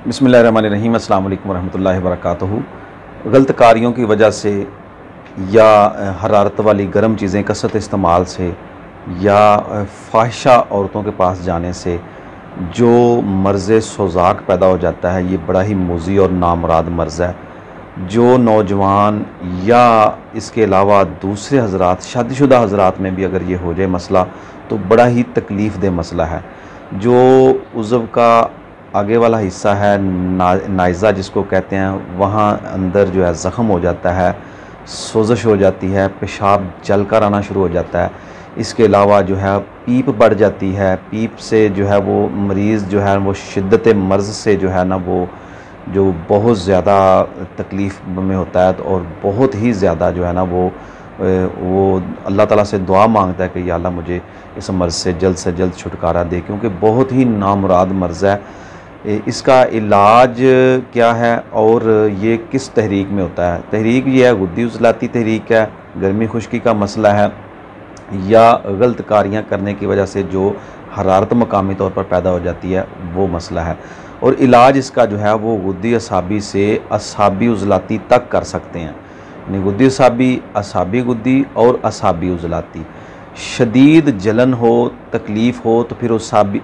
बिस्मिल्लाहिर्रहमानिर्रहीम। अस्सलाम वालेकुम रहमतुल्लाहि व बरकातुहू। गलत कारियों की वजह से या हरारत वाली गर्म चीज़ें कसरत इस्तेमाल से या फ़ाहिशा औरतों के पास जाने से जो मर्ज़ सोज़ाक पैदा हो जाता है, ये बड़ा ही मुज़ी और नामुराद मर्ज़ है। जो नौजवान या इसके अलावा दूसरे हज़रात, शादीशुदा हज़रात में भी अगर ये हो जाए मसला, तो बड़ा ही तकलीफ़ देह मसला है। जो उज़्व का आगे वाला हिस्सा है, नाइज़ा जिसको कहते हैं, वहाँ अंदर जो है ज़ख़म हो जाता है, सोज़श हो जाती है, पेशाब जल कर आना शुरू हो जाता है। इसके अलावा जो है पीप बढ़ जाती है। पीप से जो है वो मरीज़ जो है वो शिद्दत मर्ज़ से जो है ना वो जो बहुत ज़्यादा तकलीफ़ में होता है, और बहुत ही ज़्यादा जो है ना वो अल्लाह ताला से दुआ मांगता है कि या अल्लाह मुझे इस मर्ज़ से जल्द छुटकारा दे, क्योंकि बहुत ही नामुराद मर्ज़ है। इसका इलाज क्या है और ये किस तहरीक में होता है? तहरीक ये है, गुद्दी उज़लाती तहरीक है, गर्मी खुश्की का मसला है, या गलत कारियाँ करने की वजह से जो हरारत मकामी तौर पर पैदा हो जाती है, वो मसला है। और इलाज इसका जो है वो गुद्दी असाबी से असाबी उज़लाती तक कर सकते हैं। यानी गुद्दी असाबी, असाबी गुद्दी और असाबी उज़लाती। शदीद जलन हो, तकलीफ़ हो, तो फिर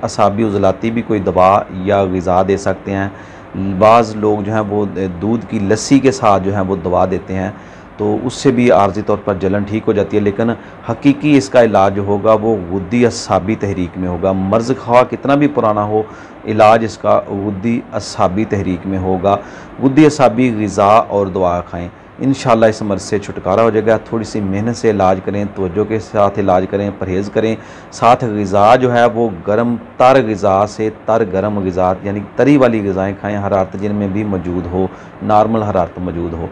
असाबी उज़लाती भी कोई दवा या ग़िज़ा दे सकते हैं। बाज़ लोग जो हैं वो दूध की लस्सी के साथ जो है वो दवा देते हैं, तो उससे भी आर्ज़ी तौर पर जलन ठीक हो जाती है। लेकिन हकीकी इसका इलाज जो होगा वो गुद्दी असाबी तहरीक में होगा। मर्ज़ ख़्वाह कितना भी पुराना हो, इलाज इसका गुद्दी असाबी तहरीक में होगा। गुद्दी असाबी ग़िज़ा और दवा खाएँ, इंशाअल्लाह इस मर्ज़ से छुटकारा हो जाएगा। थोड़ी सी मेहनत से इलाज करें, तवज्जो के साथ इलाज करें, परहेज़ करें। साथ ग़िज़ा जो है वो गर्म तर ग़िज़ा से तर गर्म ग़िज़ा, यानी तरी वाली ग़िज़ाएँ खाएँ, हरारत जिनमें भी मौजूद हो, नॉर्मल हरारत मौजूद हो।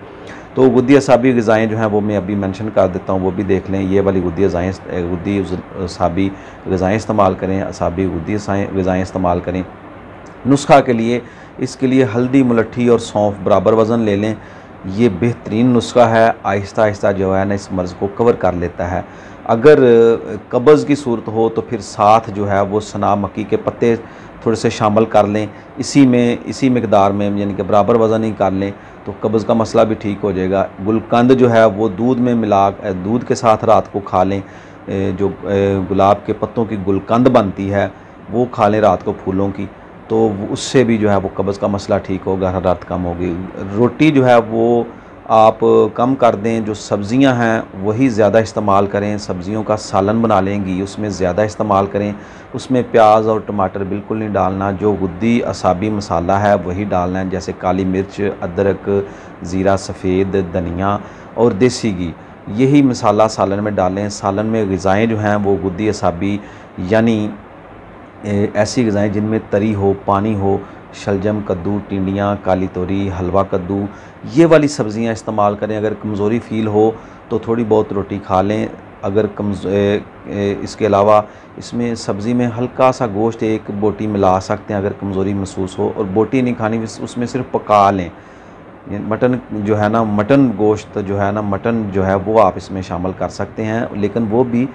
तो गुद्दी असाबी ग़िज़ाएँ जो हैं वो मैं अभी मेंशन कर देता हूँ, वो भी देख लें। ये वाली गुद्दी असाबी ग़िज़ाएँ इस्तेमाल करें, असाबी गुद्दी ग़िज़ाएँ इस्तेमाल करें। नुस्खा के लिए, इसके लिए हल्दी, मुलट्ठी और सौंफ बराबर वज़न ले लें। ये बेहतरीन नुस्खा है, आहिस्ता आहिस्ता जो है ना इस मर्ज़ को कवर कर लेता है। अगर कब्ज़ की सूरत हो तो फिर साथ जो है वो सना मक्की के पत्ते थोड़े से शामिल कर लें, इसी मिकदार में, यानी कि बराबर वज़न ही कर लें, तो कब्ज़ का मसला भी ठीक हो जाएगा। गुलकंद जो है वो दूध में मिला, दूध के साथ रात को खा लें। जो गुलाब के पत्तों की गुलकंद बनती है वो खा लें रात को, फूलों की, तो उससे भी जो है वो कब्ज़ का मसला ठीक होगा, हरारत कम होगी। रोटी जो है वो आप कम कर दें। जो सब्ज़ियां हैं वही ज़्यादा इस्तेमाल करें। सब्ज़ियों का सालन बना लेंगी, उसमें ज़्यादा इस्तेमाल करें। उसमें प्याज और टमाटर बिल्कुल नहीं डालना। जो गुद्दी असाबी मसाला है वही डालना है, जैसे काली मिर्च, अदरक, ज़ीरा, सफ़ेद धनिया और देसी घी, यही मसाला सालन में डालें। सालन में ग़िज़ाएँ जो हैं वो गुद्दी असाबी, यानी ऐसी ग़िज़ाएँ जिनमें तरी हो, पानी हो, शलजम, कद्दू, टिंडियाँ, काली तोरी, हलवा कद्दू, ये वाली सब्ज़ियाँ इस्तेमाल करें। अगर कमज़ोरी फ़ील हो तो थोड़ी बहुत रोटी खा लें। अगर इसके अलावा इसमें सब्ज़ी में हल्का सा गोश्त, एक बोटी मिला सकते हैं अगर कमज़ोरी महसूस हो, और बोटी नहीं खानी, उसमें सिर्फ पका लें। मटन जो है ना, मटन गोश्त जो है ना, मटन जो है वो आप इसमें शामिल कर सकते हैं, लेकिन वो भी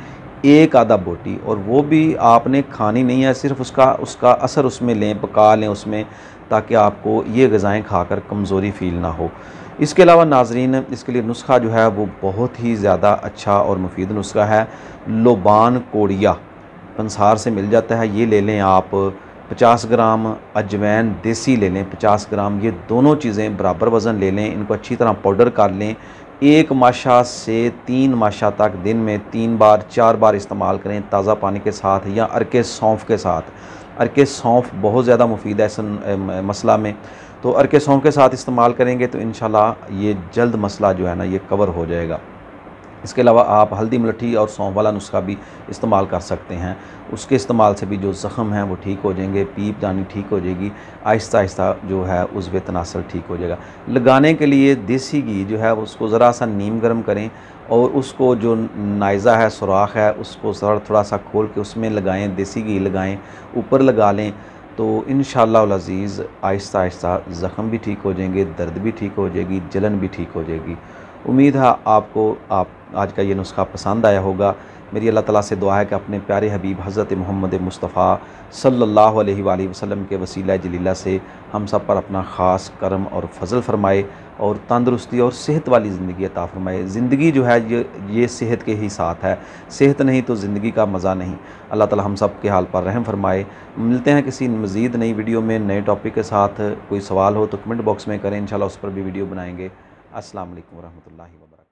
एक आधा बोटी, और वो भी आपने खानी नहीं है, सिर्फ उसका असर उसमें लें, पका लें उसमें, ताकि आपको ये ग़िज़ाएँ खाकर कमज़ोरी फ़ील ना हो। इसके अलावा नाज़रीन, इसके लिए नुस्खा जो है वो बहुत ही ज़्यादा अच्छा और मुफीद नुस्खा है। लोबान कोड़िया पंसार से मिल जाता है, ये ले लें आप। 50 ग्राम अजवैन देसी ले लें, 50 ग्राम, ये दोनों चीज़ें बराबर वज़न ले लें। इनको अच्छी तरह पाउडर कर लें। 1 माशा से 3 माशा तक दिन में 3 बार 4 बार इस्तेमाल करें, ताज़ा पानी के साथ या अरके सौंफ के साथ। अरके सौंफ बहुत ज़्यादा मुफीद है इस मसला में, तो अरके सौंफ के साथ इस्तेमाल करेंगे तो इंशाल्लाह ये जल्द मसला जो है ना ये कवर हो जाएगा। इसके अलावा आप हल्दी, मुलट्ठी और सौंफ वाला नुस्खा भी इस्तेमाल कर सकते हैं। उसके इस्तेमाल से भी जो ज़ख़म हैं वो ठीक हो जाएंगे, पीप जानी ठीक हो जाएगी, आहिस्ता आहिस्ता जो है उज़्व तनासल ठीक हो जाएगा। लगाने के लिए देसी घी जो है उसको ज़रा सा नीम गर्म करें, और उसको जो नाइज़ा है, सुराख है, उसको थोड़ा सा खोल के उसमें लगाएँ, देसी घी लगाएँ, ऊपर लगा लें, तो इंशाअल्लाह अज़ीज़ आहिस्ता आहिस्ता ज़ख़म भी ठीक हो जाएंगे, दर्द भी ठीक हो जाएगी, जलन भी ठीक हो जाएगी। उम्मीद है आपको आज का ये नुस्खा पसंद आया होगा। मेरी अल्लाह ताला से दुआ है कि अपने प्यारे हबीब हज़रत मोहम्मद मुस्तफ़ा सल्लल्लाहु अलैहि वसल्लम के वसीला जलीला से हम सब पर अपना ख़ास करम और फजल फ़रमाए और तंदुरुस्ती और सेहत वाली ज़िंदगी अता फ़रमाए। ज़िंदगी जो है ये सेहत के ही साथ है, सेहत नहीं तो ज़िंदगी का मज़ा नहीं। अल्लाह ताला हम सब के हाल पर रहम फ़रमाए। मिलते हैं किसी मज़ीद नई वीडियो में नए टॉपिक के साथ। कोई सवाल हो तो कमेंट बॉक्स में करें, इंशाल्लाह उस पर भी वीडियो बनाएंगे। अस्सलाम वालेकुम वरहमतुल्लाहि वबरकातुहू।